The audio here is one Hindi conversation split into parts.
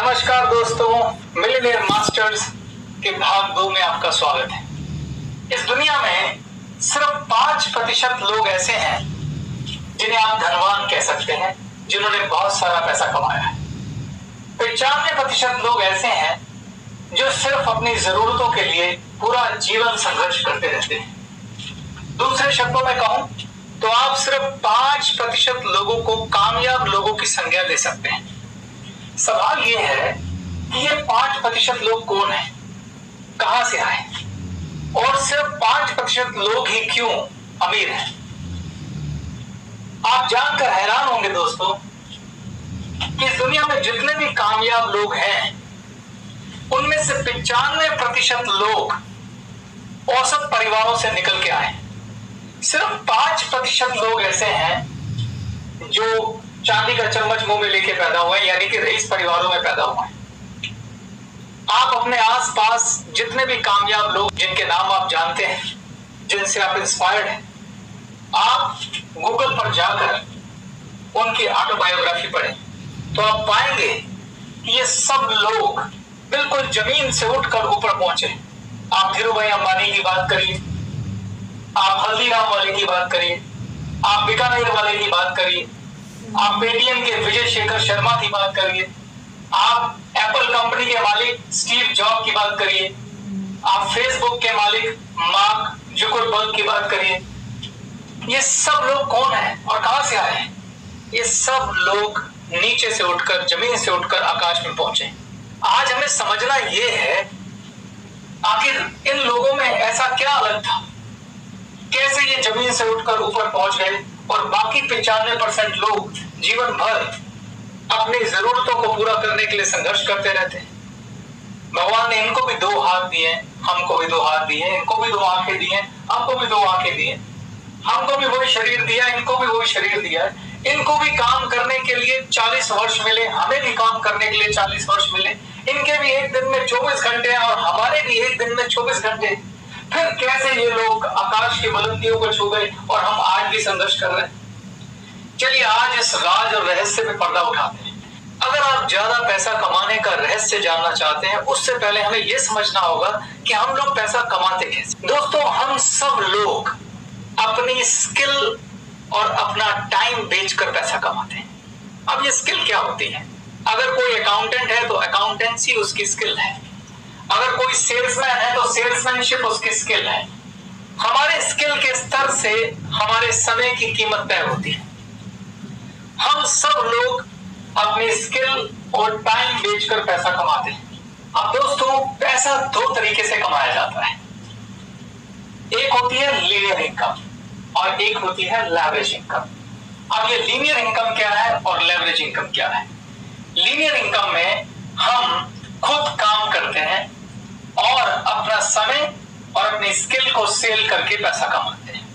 नमस्कार दोस्तों, मिलियनेयर मास्टर्स के भाग 2 में आपका स्वागत है। इस दुनिया में सिर्फ 5% लोग ऐसे हैं जिन्हें आप धनवान कह सकते हैं, जिन्होंने बहुत सारा पैसा कमाया है। 95% लोग ऐसे हैं जो सिर्फ अपनी जरूरतों के लिए पूरा जीवन संघर्ष करते रहते हैं। दूसरे शब्दों में कहूं तो आप सिर्फ 5% लोगों को कामयाब लोगों की संज्ञा दे सकते हैं। सवाल यह है कि ये 5% लोग कौन हैं, कहां से आए और सिर्फ 5% लोग ही क्यों अमीर हैं। आप जानकर हैरान होंगे दोस्तों कि इस दुनिया में जितने भी कामयाब लोग हैं उनमें से 95% लोग औसत परिवारों से निकल के आए। सिर्फ 5% लोग ऐसे हैं जो चांदी का चम्मच मुंह में लेके पैदा हुए, यानी कि रईस परिवारों में पैदा हुए। आप अपने आसपास जितने भी कामयाब लोग जिनके नाम आप जानते हैं, जिनसे आप इंस्पायर्ड हैं, आप गूगल पर जाकर उनकी ऑटोबायोग्राफी पढ़ें तो आप पाएंगे कि ये सब लोग बिल्कुल जमीन से उठकर ऊपर पहुंचे। आप धीरूभाई अंबानी की बात करिए, आप हल्दीराम वाले की बात करिए, आप बीकानेर वाले की बात करिए, आप पेटीएम के विजय शेखर शर्मा की बात करिए, आप एप्पल कंपनी के मालिक स्टीव जॉब की बात करिए, आप फेसबुक के मालिक मार्क जुकरबर्ग की बात करिए। ये सब लोग कौन हैं और कहां से आए हैं? ये सब लोग नीचे से उठकर, जमीन से उठकर आकाश में पहुंचे। आज हमें समझना यह है आखिर इन लोगों में ऐसा क्या अलग था, कैसे ये जमीन से उठकर ऊपर पहुंच गए और बाकी 95% लोग जीवन भर अपनी जरूरतों को पूरा करने के लिए संघर्ष करते रहते हैं। भगवान ने इनको भी 2 हाथ दिए, हमको भी 2 हाथ दिए, इनको भी 2 आंखें दी हैं, हमको भी 2 आंखें दी हैं, हमको भी वही शरीर दिया, इनको भी वही शरीर दिया है। इनको भी काम करने के लिए 40 वर्ष मिले, हमें भी काम करने के लिए 40 वर्ष मिले। इनके भी एक दिन में 24 घंटे हैं और हमारे भी एक दिन में 24 घंटे। फिर कैसे ये लोग आकाश की बुलंदियों को छू गए और हम आज भी संघर्ष कर रहे हैं? चलिए आज इस राज और रहस्य पे पर्दा उठाते हैं। अगर आप ज्यादा पैसा कमाने का रहस्य जानना चाहते हैं, उससे पहले हमें यह समझना होगा कि हम लोग पैसा कमाते कैसे। दोस्तों, हम सब लोग अपनी स्किल और अपना टाइम बेचकर पैसा कमाते हैं। अब ये स्किल क्या होती है? अगर कोई अकाउंटेंट है तो अकाउंटेंसी उसकी स्किल है, अगर कोई सेल्समैन है तो सेल्समैनशिप उसकी स्किल है। हमारे स्किल के स्तर से हमारे समय की कीमत तय होती है। हम सब लोग अपनी स्किल और टाइम बेचकर पैसा कमाते हैं। अब दोस्तों, पैसा 2 तरीके से कमाया जाता है। एक होती है लीनियर इनकम और एक होती है लेवरेज इनकम। अब ये लीनियर इनकम क्या है और लेवरेज इनकम क्या है? लीनियर इनकम में हम खुद काम करते हैं और अपना समय और अपनी स्किल को सेल करके पैसा कमाते हैं।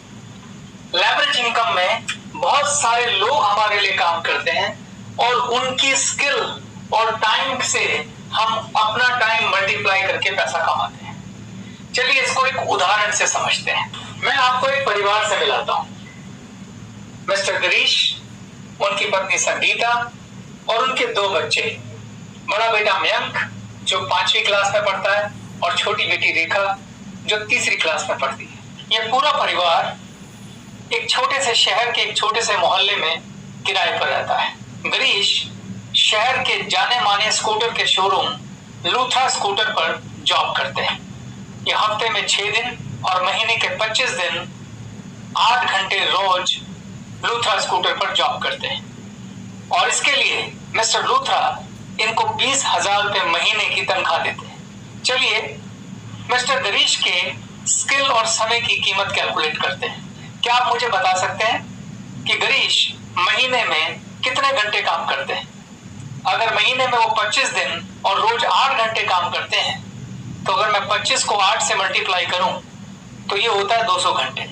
लेवरेज इनकम में बहुत सारे लोग हमारे लिए काम करते हैं और उनकी स्किल और टाइम से हम अपना टाइम मल्टीप्लाई करके पैसा कमाते हैं। चलिए इसको एक उदाहरण से समझते हैं। मैं आपको एक परिवार से मिलाता हूं। मिस्टर गिरीश, उनकी पत्नी संगीता और उनके 2 बच्चे। बड़ा बेटा मयंक जो 5वीं क्लास में पढ़ता है और छोटी बेटी रेखा जो 3री क्लास में पढ़ती है। यह पूरा परिवार एक छोटे से शहर के एक छोटे से मोहल्ले में किराए पर रहता है। गिरीश शहर के जाने माने स्कूटर के शोरूम लूथरा स्कूटर पर जॉब करते हैं। ये हफ्ते में 6 दिन और महीने के 25 दिन 8 घंटे रोज लूथरा स्कूटर पर जॉब करते हैं और इसके लिए मिस्टर लूथरा इनको 20,000 रुपए महीने की तनख्वाह देते हैं। चलिए मिस्टर गिरीश के स्किल और समय की कीमत कैलकुलेट करते हैं। क्या आप मुझे बता सकते हैं कि गिरीश महीने में कितने घंटे काम करते हैं? अगर महीने में वो 25 दिन और रोज 8 घंटे काम करते हैं तो अगर मैं 25 को 8 से मल्टीप्लाई करूं तो ये होता है 200 घंटे।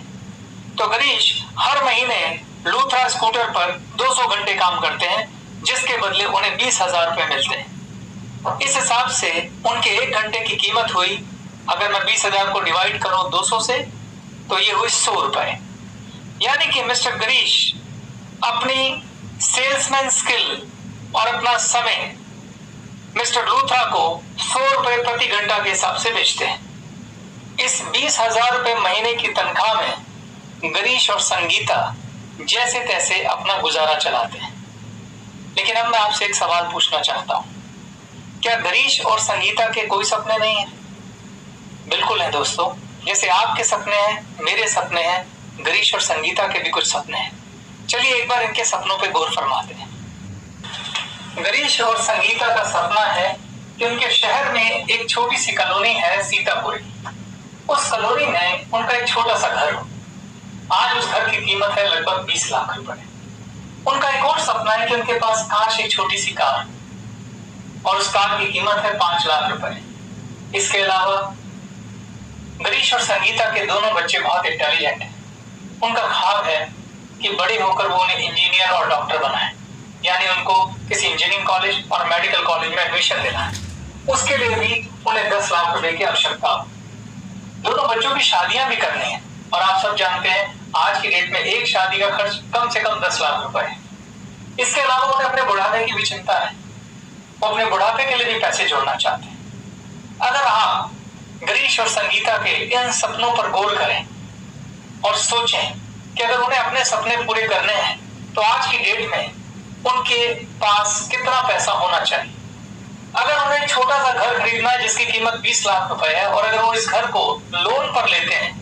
तो गिरीश हर महीने लूथरा स्कूटर पर 200 घंटे काम करते हैं, जिसके बदले उन्हें 20,000 रुपए मिलते हैं। इस हिसाब से उनके 1 घंटे की कीमत हुई, अगर मैं 20,000 को डिवाइड करूं 200 से तो ये हुई 100 रुपए। यानी कि मिस्टर गिरीश अपनी सेल्समैन स्किल और अपना समय मिस्टर मिस्टर लूथरा को 100 रुपए प्रति घंटा के हिसाब से बेचते हैं। इस 20,000 रुपए महीने की तनख्वाह में गिरीश और संगीता जैसे तैसे अपना गुजारा चलाते हैं। लेकिन अब मैं आपसे एक सवाल पूछना चाहता हूं, क्या गिरीश और संगीता के कोई सपने नहीं है? बिल्कुल है दोस्तों, जैसे आपके सपने हैं, मेरे सपने हैं, गिरीश और संगीता के भी कुछ सपने हैं। चलिए एक बार इनके सपनों पे गौर फरमाते हैं। गिरीश और संगीता का सपना है कि उनके शहर में एक छोटी सी कॉलोनी है, सीतापुरी। उस कॉलोनी में उनका एक छोटा सा घर हो। आज उस घर की कीमत है लगभग 20 लाख रुपए। उनका एक और सपना है कि उनके पास काश एक छोटी सी कार, और उस कार की कीमत है 5 लाख रुपए। इसके अलावा गिरीश और संगीता के दोनों बच्चे बहुत इंटेलिजेंट हैं। उनका ख्वाब है कि बड़े होकर वो उन्हें इंजीनियर और डॉक्टर बनाए, यानी उनको किसी इंजीनियरिंग कॉलेज और मेडिकल कॉलेज में एडमिशन लेना है। उसके लिए भी उन्हें 10 लाख रुपए की आवश्यकता हो। दोनों बच्चों की शादियां भी करनी है, और आप सब जानते हैं आज की डेट में एक शादी का खर्च कम से कम 10 लाख रुपए है। इसके अलावा उन्हें अपने बुढ़ापे की भी चिंता है। वो अपने बुढ़ापे के लिए भी पैसे जोड़ना चाहते हैं। अगर आप गिरीश और संगीता के इन सपनों पर गौर करें और सोचें कि अगर उन्हें अपने सपने पूरे करने हैं तो आज की डेट में उनके पास कितना पैसा होना चाहिए। अगर उन्हें छोटा सा घर खरीदना है जिसकी कीमत 20 लाख रुपए है, और अगर वो इस घर को लोन पर लेते हैं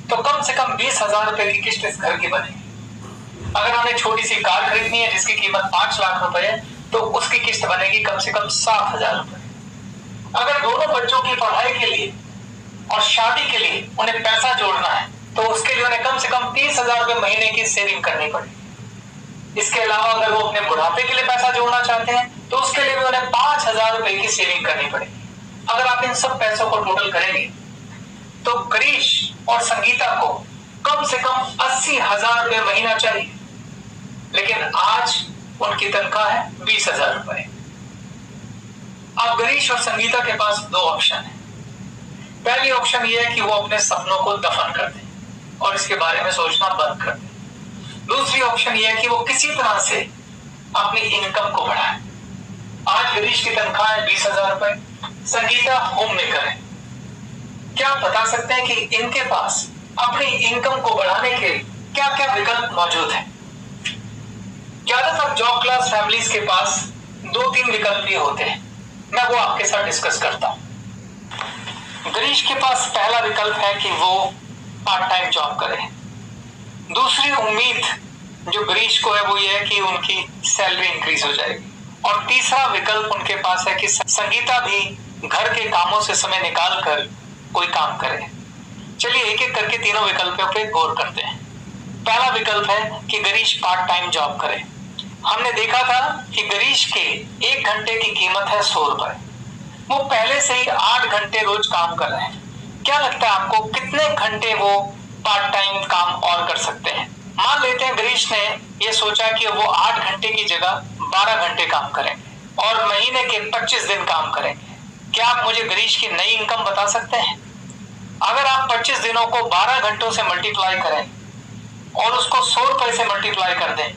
तो कम से कम 20,000 रुपए की किस्त इस घर की बनेगी। अगर उन्हें छोटी सी कार खरीदनी है जिसकी कीमत 5 लाख रुपए है तो उसकी किस्त बनेगी कम से कम 7,000 रुपए। अगर दोनों बच्चों की पढ़ाई के लिए और शादी के लिए उन्हें पैसा जोड़ना है तो उसके लिए उन्हें कम से कम 30,000 रुपए महीने की सेविंग करनी पड़ेगी। इसके अलावा अगर वो अपने बुढ़ापे के लिए पैसा जोड़ना चाहते हैं तो उसके लिए भी उन्हें 5,000 रुपए की सेविंग करनी पड़ेगी। अगर आप इन सब पैसों को टोटल करेंगे तो गिरीश और संगीता को कम से कम 80,000 रुपए महीना चाहिए, लेकिन आज उनकी तनख्वाह है 20,000 रुपए। अब गिरीश और संगीता के पास दो ऑप्शन है। पहली ऑप्शन यह है कि वो अपने सपनों को दफन कर दें और इसके बारे में सोचना बंद कर दें। दूसरी ऑप्शन यह है कि वो किसी तरह से अपनी इनकम को बढ़ाए। आज गिरीश की तनख्वाह है 20,000 रुपए, संगीता होम मेकर है। क्या आप बता सकते हैं कि इनके पास अपनी इनकम को बढ़ाने के क्या क्या विकल्प मौजूद हैं? ज्यादातर जॉब क्लास फैमिलीज के पास 2-3 विकल्प ये होते हैं। मैं वो आपके साथ डिस्कस करता हूं। गिरीश के पास पहला विकल्प है कि वो पार्ट टाइम जॉब करे। दूसरी उम्मीद जो गिरीश को है वो ये है कि उनकी सैलरी इंक्रीज हो जाएगी। और तीसरा विकल्प उनके पास है कि संगीता भी घर के कामों से समय निकाल कर कोई काम करे। चलिए एक एक करके तीनों विकल्पों पे गौर करते हैं। पहला विकल्प है कि गिरीश पार्ट टाइम जॉब करे। हमने देखा था कि गिरीश के 1 घंटे की कीमत है 100 रुपए। वो पहले से ही 8 घंटे रोज काम कर रहे हैं। क्या लगता है आपको कितने घंटे वो पार्ट टाइम काम और कर सकते हैं? मान लेते हैं गिरीश ने ये सोचा कि वो 8 घंटे की जगह 12 घंटे काम करेंगे और महीने के 25 दिन काम करेंगे। क्या आप मुझे गिरीश की नई इनकम बता सकते हैं? अगर आप 25 दिनों को 12 घंटों से मल्टीप्लाई करें और उसको 100 रुपए से मल्टीप्लाई कर दें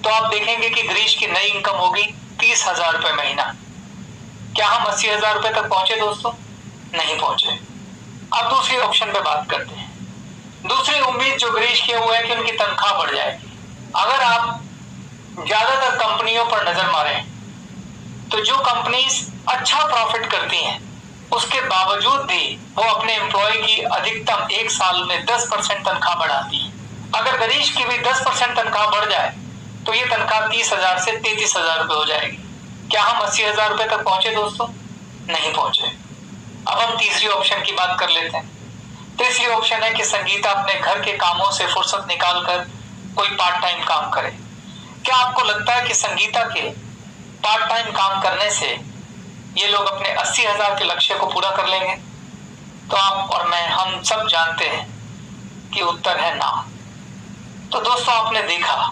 तो आप देखेंगे कि गिरीश की नई इनकम होगी 30,000 रुपए महीना। क्या हम 80,000 रुपए तक पहुंचे दोस्तों? नहीं पहुंचे। अब दूसरी ऑप्शन पे बात करते हैं। दूसरी उम्मीद जो गिरीश की वो है कि उनकी तनख्वाह बढ़ जाएगी। अगर आप ज्यादातर कंपनियों पर नजर मारें तो जो कंपनीज अच्छा प्रॉफिट करती हैं उसके बावजूद भी वो अपने एम्प्लॉय की अधिकतम 1 साल में 10% तनख्वाह बढ़ाती है। अगर गिरीश की भी 10% तनख्वाह बढ़ जाए तो ये तनख्वाह 30,000 से 33,000 रुपए हो जाएगी। क्या हम 80,000 रुपए तक पहुंचे दोस्तों? नहीं पहुंचे। अब हम तीसरी ऑप्शन की बात कर लेते हैं। तीसरी ऑप्शन है कि संगीता अपने घर के कामों से फुर्सत निकाल कर कोई पार्ट टाइम काम करे। क्या आपको लगता है कि संगीता के पार्ट टाइम काम करने से ये लोग अपने 80,000 के लक्ष्य को पूरा कर लेंगे? तो आप और मैं हम सब जानते हैं कि उत्तर है ना। तो दोस्तों आपने देखा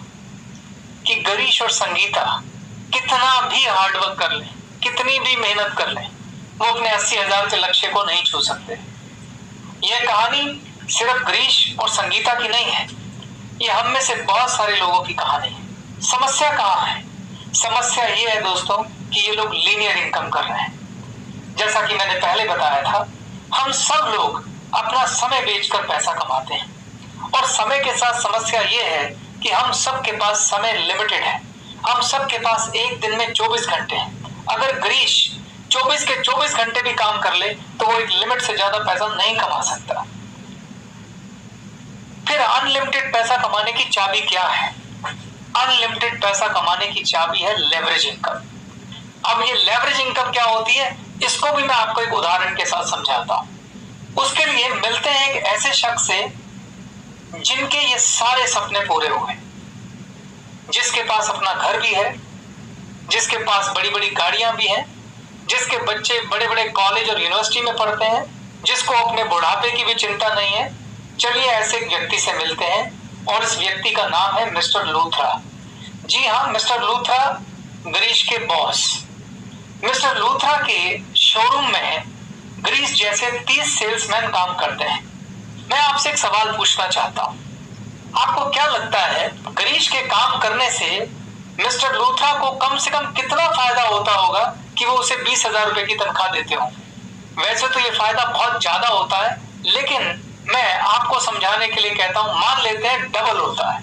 कि गिरीश और संगीता कितना भी हार्डवर्क कर लें, कितनी भी मेहनत कर लें, वो अपने 80,000 के लक्ष्य को नहीं छू सकते। यह कहानी सिर्फ गिरीश और संगीता की नहीं है, ये हम में से बहुत सारे लोगों की कहानी है। समस्या कहाँ है? समस्या ये है दोस्तों कि ये लोग लीनियर इनकम कर रहे हैं। जैसा कि मैंने पहले बताया था, हम सब लोग अपना समय बेचकर पैसा कमाते हैं और समय के साथ समस्या ये है कि हम सबके पास समय लिमिटेड है। हम सबके पास एक दिन में 24 घंटे हैं। अगर गिरीश 24 के 24 घंटे भी काम कर ले तो वो एक लिमिट से ज्यादा पैसा नहीं कमा सकता। फिर अनलिमिटेड पैसा कमाने की चाबी क्या है? अनलिमिटेड पैसा कमाने की चाबी है लेवरेज इनकम। अब ये लेवरेज इनकम क्या होती है, इसको भी मैं आपको एक उदाहरण के साथ समझाता हूं। उसके लिए मिलते हैं एक ऐसे शख्स से जिनके ये सारे सपने पूरे हुए, जिसके पास अपना घर भी है, जिसके पास बड़ी बड़ी गाड़ियां भी हैं, जिसके बच्चे बड़े बड़े कॉलेज और यूनिवर्सिटी में पढ़ते हैं, जिसको अपने बुढ़ापे की भी चिंता नहीं है। चलिए ऐसे एक व्यक्ति से मिलते हैं और इस व्यक्ति का नाम है मिस्टर लूथरा। जी हाँ, मिस्टर लूथरा गिरीश के बॉस। मिस्टर लूथरा के शोरूम में गिरीश जैसे 30 सेल्समैन काम करते हैं। मैं आपसे एक सवाल पूछना चाहता हूं, आपको क्या लगता है गिरीश के काम करने से मिस्टर लूथरा को कम से कम कितना फायदा होता होगा कि वो उसे 20,000 रुपए की तनख्वाह देते हो? वैसे तो ये फायदा बहुत ज्यादा होता है, लेकिन मैं आपको समझाने के लिए कहता हूं, मान लेते हैं डबल होता है।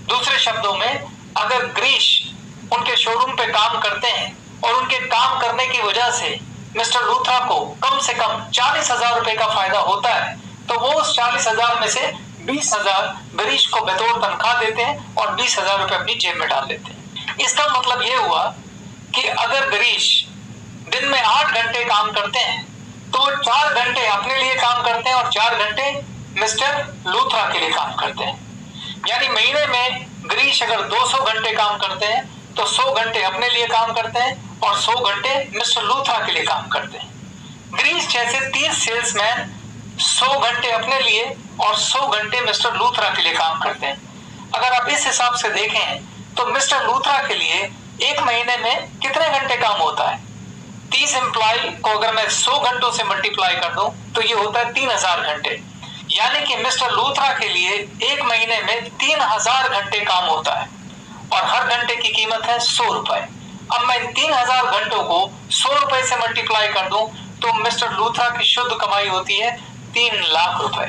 दूसरे शब्दों में, अगर गिरीश उनके शोरूम पे काम करते हैं और उनके काम करने की वजह से मिस्टर लूथरा को कम से कम 40,000 रुपए का फायदा होता है, तो वो उस 40,000 में से 20,000 गिरीश को बतौर तनख्वाह देते हैं और 20,000 रुपए अपनी जेब में डाल देते हैं। इसका मतलब ये हुआ कि अगर गिरीश दिन में 8 घंटे काम करते हैं तो वो 4 घंटे अपने लिए काम करते हैं और 4 घंटे मिस्टर लूथरा के लिए काम करते हैं। यानी महीने में गिरीश अगर 200 घंटे काम करते हैं तो 100 घंटे अपने लिए काम करते हैं और 100 घंटे मिस्टर लूथरा के लिए काम करते हैं। गिरीश जैसे 30 सेल्समैन 100 घंटे अपने लिए और 100 घंटे मिस्टर लूथरा के लिए काम करते हैं। अगर आप इस हिसाब से देखें तो मिस्टर लूथरा के लिए एक महीने में कितने घंटे काम होता है? 30 एम्प्लॉय को अगर मैं 100 घंटों से मल्टीप्लाई कर दूं तो ये होता है 3,000 घंटे। यानी कि मिस्टर लूथरा के लिए एक महीने में 3,000 घंटे काम होता है और हर घंटे की कीमत है 100 रुपए। अब मैं 3,000 घंटों को 100 रुपए से मल्टीप्लाई कर दूं तो मिस्टर लूथरा की शुद्ध कमाई होती है 3 लाख रुपए।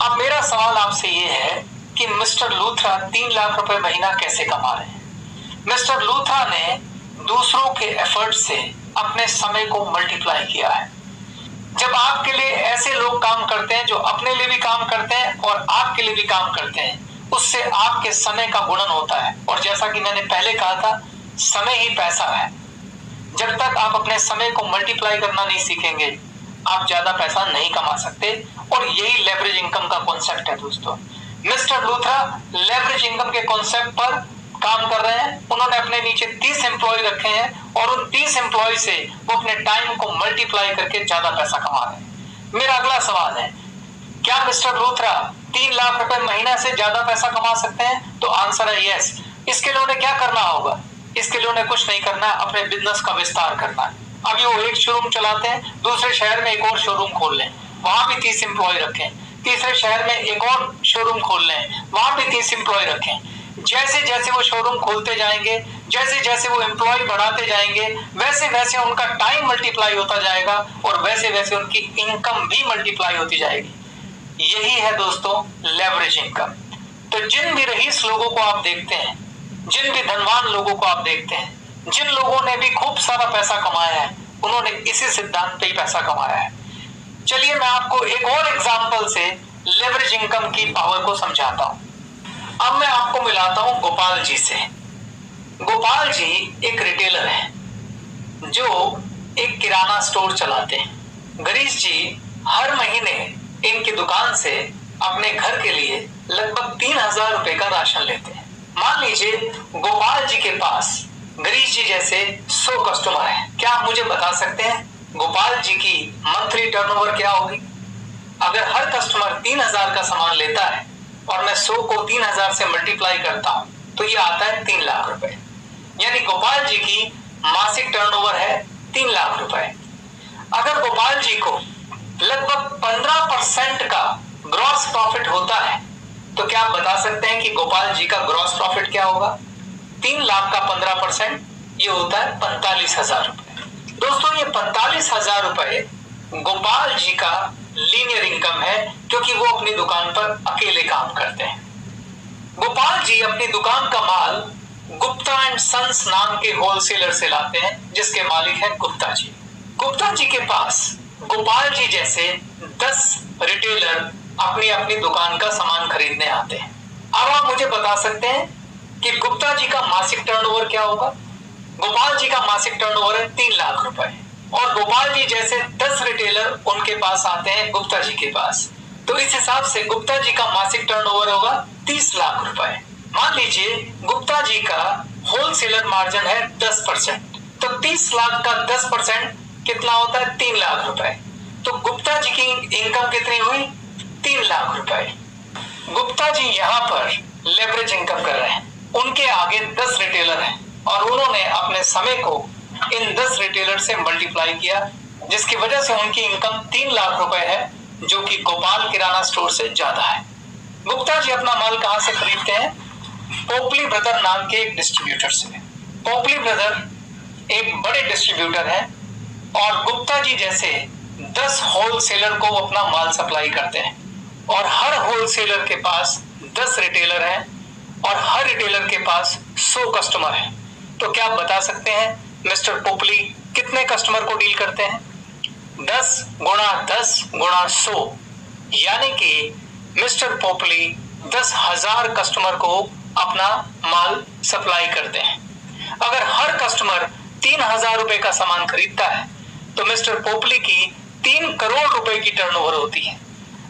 अब मेरा सवाल आपसे ये है कि मिस्टर लूथरा 3 लाख रुपए महीना कैसे कमा रहे हैं? मिस्टर लूथरा ने दूसरों के एफर्ट से अपने समय को मल्टीप्लाई किया है। जब आपके लिए ऐसे लोग काम करते हैं जो अपने लिए भी काम करते हैं और आपके लिए भी काम करते हैं, उससे आपके समय का गुणन होता है। और जैसा कि मैंने पहले कहा था, समय ही पैसा है। जब तक आप अपने समय को मल्टीप्लाई करना नहीं सीखेंगे, आप ज्यादा पैसा नहीं कमा सकते। और यही लेवरेज इनकम का कॉन्सेप्ट है दोस्तों। मिस्टर लूथरा लेवरेज इनकम के कॉन्सेप्ट पर काम कर रहे हैं। उन्होंने अपने नीचे 30 एम्प्लॉय रखे हैं और उन 30 एम्प्लॉय से वो अपने टाइम को मल्टीप्लाई करके ज्यादा पैसा कमा रहे हैं। मेरा अगला सवाल है, क्या मिस्टर लूथरा 3 लाख रुपए महीना से ज्यादा पैसा कमा सकते हैं? तो आंसर है यस। इसके लिए उन्हें क्या करना होगा? इसके लिए उन्हें कुछ नहीं करना है, अपने बिजनेस का विस्तार करना है। अभी वो एक शोरूम चलाते हैं, दूसरे शहर में एक और शोरूम खोल लें, वहां भी 30 एम्प्लॉय रखें। तीसरे शहर में एक और शोरूम खोल लें, वहां भी 30 एम्प्लॉय रखें। जैसे जैसे वो शोरूम खोलते जाएंगे, जैसे जैसे वो एम्प्लॉय बढ़ाते जाएंगे, वैसे वैसे उनका टाइम मल्टीप्लाई होता जाएगा और वैसे वैसे उनकी इनकम भी मल्टीप्लाई होती जाएगी। यही है दोस्तों लेवरेज इनकम। तो जिन भी रईस लोगों को आप देखते हैं, जिन भी धनवान लोगों को आप देखते हैं, जिन लोगों ने भी खूब सारा पैसा कमाया है, उन्होंने इसी सिद्धांत पे ही पैसा कमाया है। चलिए मैं आपको एक और एग्जांपल से लेवरेज इनकम की पावर को समझाता हूं। अब मैं आपको मिलाता हूं गोपाल जी से। गोपाल जी एक रिटेलर है जो एक किराना स्टोर चलाते हैं। गिरीश जी हर महीने इनकी दुकान से अपने घर के लिए लगभग 3,000 रुपए का राशन लेते हैं। मान लीजिए गोपाल जी के पास गिरीश जी जैसे 100 कस्टमर हैं। क्या आप मुझे बता सकते हैं गोपाल जी की मंथली टर्नओवर क्या होगी? अगर हर कस्टमर 3,000 का सामान लेता है और मैं 100 को 3,000 से मल्टीप्लाई करता हूं तो ये आता है 3 लाख रुपए। यानी गोपाल जी की मासिक टर्नओवर है 3 लाख रुपए। अगर गोपाल जी को लगभग 15% का ग्रॉस प्रॉफिट होता है तो क्या आप बता सकते हैं कि गोपाल जी का ग्रॉस प्रॉफिट क्या होगा? 3 लाख का 15% ये होता है 45,000 रुपए। दोस्तों ये 45,000 रुपए गोपाल जी का लीनियर इनकम है, क्योंकि वो अपनी दुकान पर अकेले काम करते हैं। गोपाल जी अपनी दुकान का माल गुप्ता एंड सन्स नाम के होलसेलर से लाते हैं, जिसके मालिक है गुप्ता जी। गुप्ता जी के पास गोपाल जी जैसे 10 रिटेलर अपनी अपनी दुकान का सामान खरीदने आते हैं। अब आप मुझे बता सकते हैं कि गुप्ता जी का मासिक टर्नओवर क्या होगा? गोपाल जी का मासिक टर्नओवर है 3 लाख रुपए, और गोपाल जी जैसे 10 रिटेलर उनके पास आते हैं गुप्ता जी के पास, तो इस हिसाब से गुप्ता जी का मासिक टर्नओवर होगा 30 लाख रुपए। मान लीजिए गुप्ता जी का होलसेलर मार्जिन है 10%, तो 30 लाख का 10% कितना होता है? 3 लाख रुपए। तो गुप्ता जी की इनकम कितनी हुई? 3 लाख रुपए। गुप्ता जी यहाँ पर लेवरेज इनकम कर रहे हैं। उनके आगे 10 रिटेलर हैं और उन्होंने अपने समय को इन 10 रिटेलर से मल्टीप्लाई किया, जिसकी वजह से उनकी इनकम 3 लाख रुपए है, जो कि गोपाल किराना स्टोर से ज्यादा है। गुप्ता जी अपना माल कहां से खरीदते हैं? पोपली ब्रदर नाम के एक डिस्ट्रीब्यूटर से। पोपली ब्रदर एक बड़े डिस्ट्रीब्यूटर हैं और गुप्ता जी जैसे 10 होलसेलर को अपना माल सप्लाई करते हैं, और हर होलसेलर के पास 10 रिटेलर हैं और हर रिटेलर के पास 100 कस्टमर हैं। तो क्या आप बता सकते हैं मिस्टर पोपली कितने कस्टमर को डील करते हैं? 10 गुणा 10 गुणा 100, यानी कि मिस्टर पोपली 10,000 कस्टमर को अपना माल सप्लाई करते हैं। अगर हर कस्टमर 3,000 रुपए का सामान खरीदता है तो मिस्टर पोपली की 3 करोड़ रुपए की टर्नओवर होती है।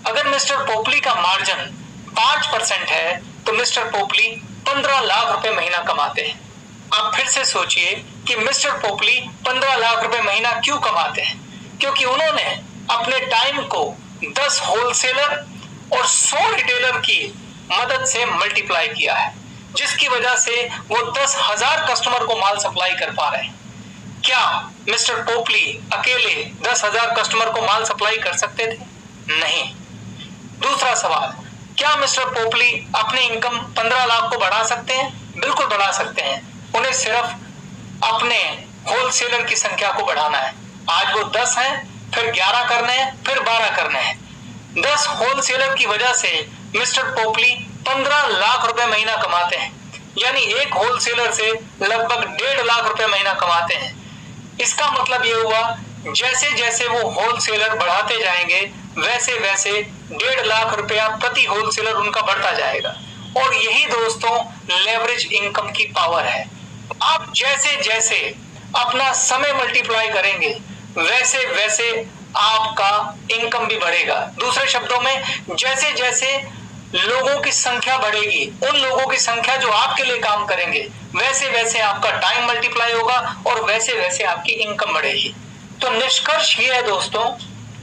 अगर मिस्टर पोपली का मार्जिन 5% है तो मिस्टर पोपली 15 लाख रुपए महीना कमाते हैं। आप फिर से सोचिए कि मिस्टर पोपली 15 लाख रुपए महीना क्यों कमाते हैं? क्योंकि उन्होंने अपने टाइम को 10 होलसेलर और 100 रिटेलर की मदद से मल्टीप्लाई किया है, जिसकी वजह से वो 10,000 कस्टमर को माल सप्लाई कर पा रहे हैं। क्या मिस्टर पोपली अकेले 10,000 कस्टमर को माल सप्लाई कर सकते थे? नहीं। दूसरा सवाल, क्या मिस्टर पोपली अपनी इनकम 15 लाख को बढ़ा सकते हैं? बिल्कुल बढ़ा सकते हैं। उन्हें सिर्फ अपने होलसेलर की संख्या को बढ़ाना है। आज वो 10 हैं, फिर 11 करने हैं, फिर 12 करने हैं। 10 होलसेलर की वजह से मिस्टर पोपली 15 लाख रुपए महीना कमाते हैं, यानी एक होलसेलर से लगभग 1.5 लाख रुपए महीना कमाते हैं। इसका मतलब ये हुआ जैसे जैसे वो होलसेलर बढ़ाते जाएंगे वैसे वैसे 1.5 लाख रुपया प्रति होलसेलर उनका बढ़ता जाएगा। और यही दोस्तों लेवरेज इनकम की पावर है। आप जैसे जैसे अपना समय मल्टीप्लाई करेंगे वैसे वैसे आपका इनकम भी बढ़ेगा। दूसरे शब्दों में, जैसे जैसे लोगों की संख्या बढ़ेगी, उन लोगों की संख्या जो आपके लिए काम करेंगे, वैसे वैसे आपका टाइम मल्टीप्लाई होगा और वैसे वैसे आपकी इनकम बढ़ेगी। तो निष्कर्ष ये है दोस्तों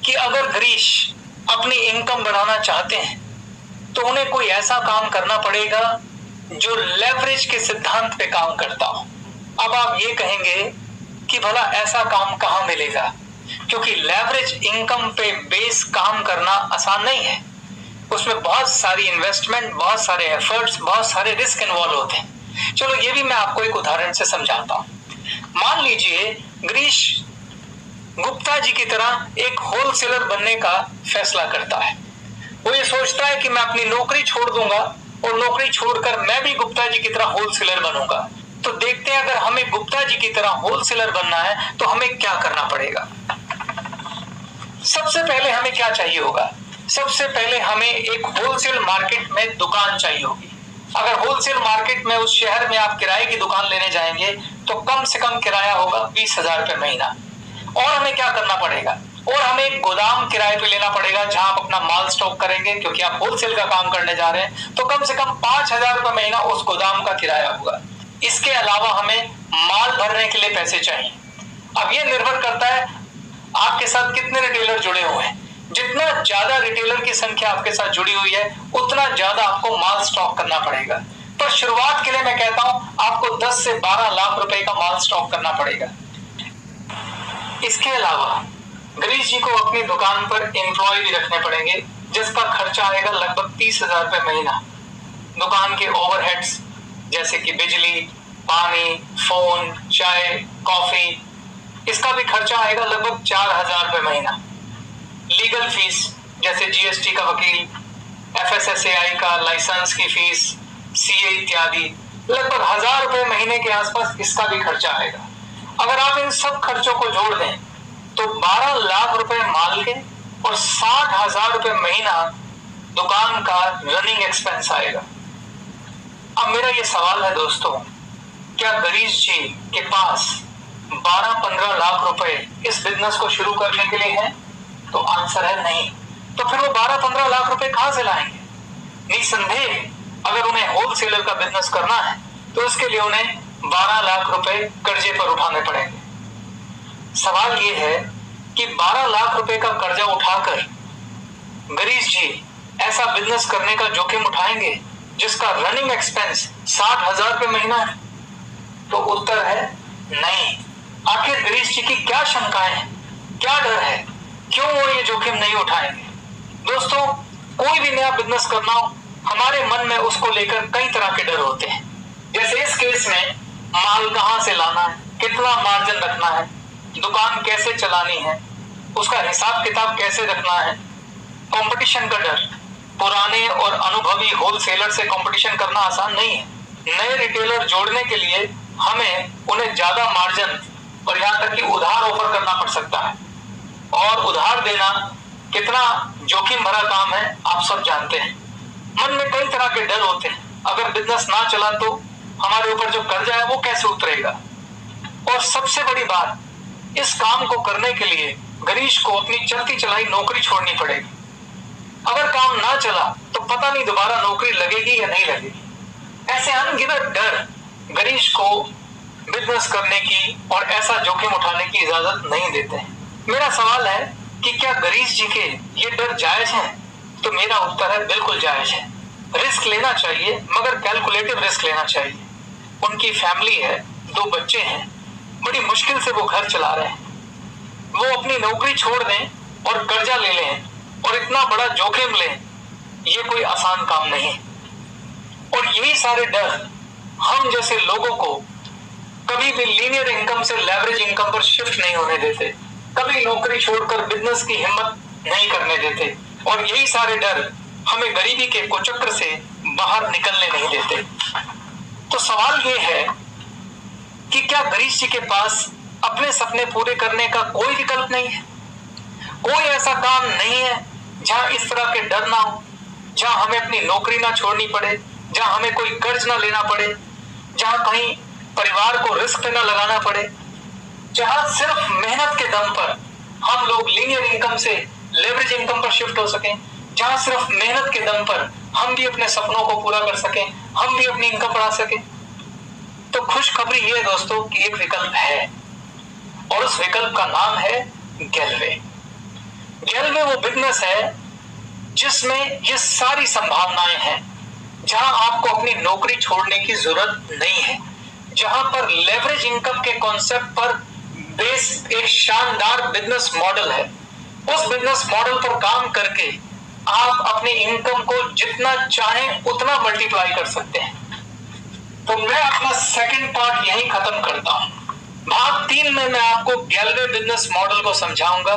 कि अगर गिरीश अपनी इनकम बढ़ाना चाहते हैं तो उन्हें कोई ऐसा काम करना पड़ेगा जो लेवरेज के सिद्धांत पे काम करता हो। अब आप ये कहेंगे कि भला ऐसा काम कहां मिलेगा, क्योंकि लेवरेज इनकम पे बेस काम करना आसान नहीं है। उसमें बहुत सारी इन्वेस्टमेंट, बहुत सारे एफर्ट्स, बहुत सारे रिस्क इन्वॉल्व होते हैं। चलो ये भी मैं आपको एक उदाहरण से समझाता हूं। मान लीजिए गिरीश गुप्ता जी की तरह एक होलसेलर बनने का फैसला करता है। वो ये सोचता है कि मैं अपनी नौकरी छोड़ दूंगा और नौकरी छोड़कर मैं भी गुप्ता जी की तरह होलसेलर बनूंगा। तो देखते हैं अगर हमें गुप्ता जी की तरह होलसेलर बनना है तो हमें क्या करना पड़ेगा। सबसे पहले हमें क्या चाहिए होगा? सबसे पहले हमें एक होलसेल मार्केट में दुकान चाहिए होगी। अगर होलसेल मार्केट में उस शहर में आप किराए की दुकान लेने जाएंगे तो कम से कम किराया होगा 20,000 रुपए महीना। और हमें क्या करना पड़ेगा? और हमें एक गोदाम किराए पे लेना पड़ेगा जहां आप अपना माल स्टॉक करेंगे, क्योंकि आप होलसेल का काम करने जा रहे हैं। तो कम से कम 5,000 रुपए महीना उस गोदाम का किराया होगा। इसके अलावा हमें माल भरने के लिए पैसे चाहिए। अब ये निर्भर करता है आपके साथ कितने रिटेलर जुड़े हुए हैं। जितना ज्यादा रिटेलर की संख्या आपके साथ जुड़ी हुई है उतना ज्यादा आपको माल स्टॉक करना पड़ेगा। पर शुरुआत के लिए मैं कहता हूं आपको 10 से 12 लाख रुपए का माल स्टॉक करना पड़ेगा। इसके अलावा गिरीश जी को अपनी दुकान पर एम्प्लॉय भी रखने पड़ेंगे, जिसका खर्चा आएगा लगभग 30,000 रुपए महीना। दुकान के ओवरहेड्स जैसे कि बिजली, पानी, फोन, चाय, कॉफी, इसका भी खर्चा आएगा लगभग 4,000 रुपए महीना। लीगल फीस जैसे जीएसटी का वकील, FSSAI का लाइसेंस की फीस, CA इत्यादि, लगभग 1,000 रुपए महीने के आसपास इसका भी खर्चा आएगा। अगर आप इन सब खर्चों को जोड़ दें तो 12 लाख रुपए माल के और 60,000 रुपए महीना दुकान का रनिंग एक्सपेंस आएगा। अब मेरा ये सवाल है दोस्तों, क्या गिरीश जी के पास 12-15 लाख रुपए इस बिजनेस को शुरू करने के लिए है? तो आंसर है नहीं। तो फिर वो 12-15 लाख रुपए कहां से लाएंगे? निसंदेह अगर उन्हें होलसेलर का बिजनेस करना है तो इसके लिए उन्हें 12 लाख रुपए कर्जे पर उठाने पड़ेंगे। सवाल ये है कि 12 लाख रुपए का कर्जा उठाकर गिरीश जी ऐसा बिजनेस करने का जोखिम उठाएंगे जिसका रनिंग एक्सपेंस 60,000 रुपए महीना है? तो उत्तर है नहीं। आखिर गिरीश जी की क्या शंकाएं हैं, क्या डर है, क्यों वो ये जोखिम नहीं उठाएंगे? दोस्तों, कोई भी नया बिजनेस करना हो, हमारे मन में उसको लेकर कई तरह के डर होते हैं। जैसे इस केस में माल कहां से लाना है, कितना मार्जिन रखना है, दुकान कैसे चलानी है, उसका हिसाब किताब कैसे रखना है, कंपटीशन का डर। पुराने और अनुभवी होलसेलर से कंपटीशन करना आसान नहीं है। नए रिटेलर जोड़ने के लिए हमें उन्हें ज्यादा मार्जिन और यहां तक कि उधार ऑफर करना पड़ सकता है, और उधार देना कितना जोखिम भरा काम है आप सब जानते हैं। मन में कई तरह के डर होते हैं। अगर बिजनेस ना चला तो हमारे ऊपर जो कर्जा है वो कैसे उतरेगा? और सबसे बड़ी बात, इस काम को करने के लिए गिरीश को अपनी चलती चलाई नौकरी छोड़नी पड़ेगी। अगर काम ना चला तो पता नहीं दोबारा नौकरी लगेगी या नहीं लगेगी। ऐसे अनगिनत डर गिरीश को बिजनेस करने की और ऐसा जोखिम उठाने की इजाजत नहीं देते हैं। मेरा सवाल है कि क्या गिरीश जी के ये डर जायज हैं? तो मेरा उत्तर है बिल्कुल जायज है। रिस्क लेना चाहिए, मगर कैलकुलेटिव रिस्क लेना चाहिए। उनकी फैमिली है, 2 बच्चे हैं, बड़ी मुश्किल से वो घर चला रहे हैं। वो अपनी नौकरी छोड़ दें और कर्जा ले लें और इतना बड़ा जोखिम लें, ये कोई आसान काम नहीं। और यही सारे डर हम जैसे लोगों को कभी भी लीनियर इनकम से लेवरेज इनकम पर शिफ्ट नहीं होने देते, कभी नौकरी छोड़कर बिजनेस की हिम्मत नहीं करने देते, और यही सारे डर हमें गरीबी के कुचक्र से बाहर निकलने नहीं देते। तो सवाल ये है कि क्या गिरीश जी के पास अपने सपने पूरे करने का कोई विकल्प नहीं है? कोई ऐसा काम नहीं है जहां इस तरह के डर ना हो, जहां हमें अपनी नौकरी ना छोड़नी पड़े, जहां हमें कोई कर्ज ना लेना पड़े, जहां कहीं परिवार को रिस्क पे ना लगाना पड़े, जहां सिर्फ मेहनत के दम पर हम लोग लीनियर इनकम से लेवरेज इनकम पर शिफ्ट हो सकें, जहां सिर्फ मेहनत के दम पर हम भी अपने सपनों को पूरा कर सकें, हम भी अपनी इनकम बढ़ा सकें। तो खुशखबरी ये है दोस्तों कि एक विकल्प है, और उस विकल्प का नाम है गैलवे। गैलवे वो बिजनेस है जिसमें ये सारी संभावनाएं हैं, जहां आपको अपनी नौकरी छोड़ने की जरूरत नहीं है, जहां पर लेवरेज इनकम के कॉन्सेप्ट पर बेस एक शानदार बिजनेस मॉडल है। उस बिजनेस मॉडल पर काम करके आप अपनी इनकम को जितना चाहें उतना मल्टीप्लाई कर सकते हैं। तो मैं अपना सेकंड पार्ट यहीं खत्म करता हूं। भाग 3 में मैं आपको गैलवे बिजनेस मॉडल को समझाऊंगा,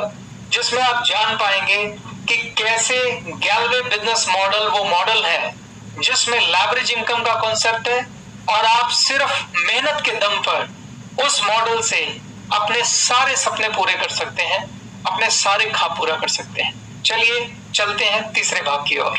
जिसमें आप जान पाएंगे कि कैसे गैलवे बिजनेस मॉडल वो मॉडल है जिसमें लेवरेज इनकम का कॉन्सेप्ट है, और आप सिर्फ मेहनत के दम पर उस मॉडल से अपने सारे सपने पूरे कर सकते हैं, अपने सारे ख्वाब पूरा कर सकते हैं। चलिए चलते हैं तीसरे भाग की ओर।